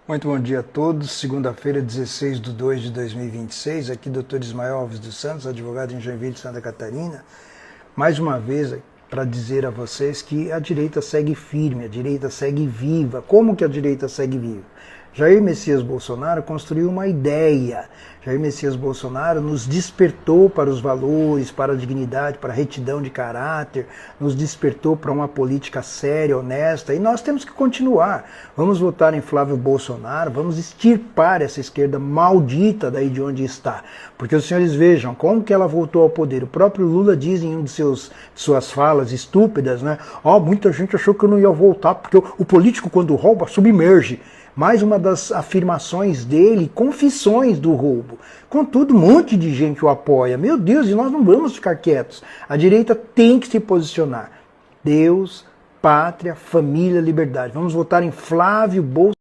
Muito bom dia a todos. Segunda-feira, 16/2/2026. Aqui, Dr. Ismael Alves dos Santos, advogado em Joinville, Santa Catarina. Mais uma vez, para dizer a vocês que a direita segue firme, a direita segue viva. Como que a direita segue viva? Jair Messias Bolsonaro construiu uma ideia. Jair Messias Bolsonaro nos despertou para os valores, para a dignidade, para a retidão de caráter, nos despertou para uma política séria, honesta, e nós temos que continuar. Vamos votar em Flávio Bolsonaro, vamos extirpar essa esquerda maldita daí de onde está. Porque os senhores vejam como que ela voltou ao poder. O próprio Lula diz em uma de suas falas estúpidas, né? Muita gente achou que eu não ia voltar, porque o político quando rouba submerge. Mais uma das afirmações dele, confissões do roubo. Contudo, um monte de gente o apoia. Meu Deus, e nós não vamos ficar quietos. A direita tem que se posicionar. Deus, pátria, família, liberdade. Vamos votar em Flávio Bolsonaro.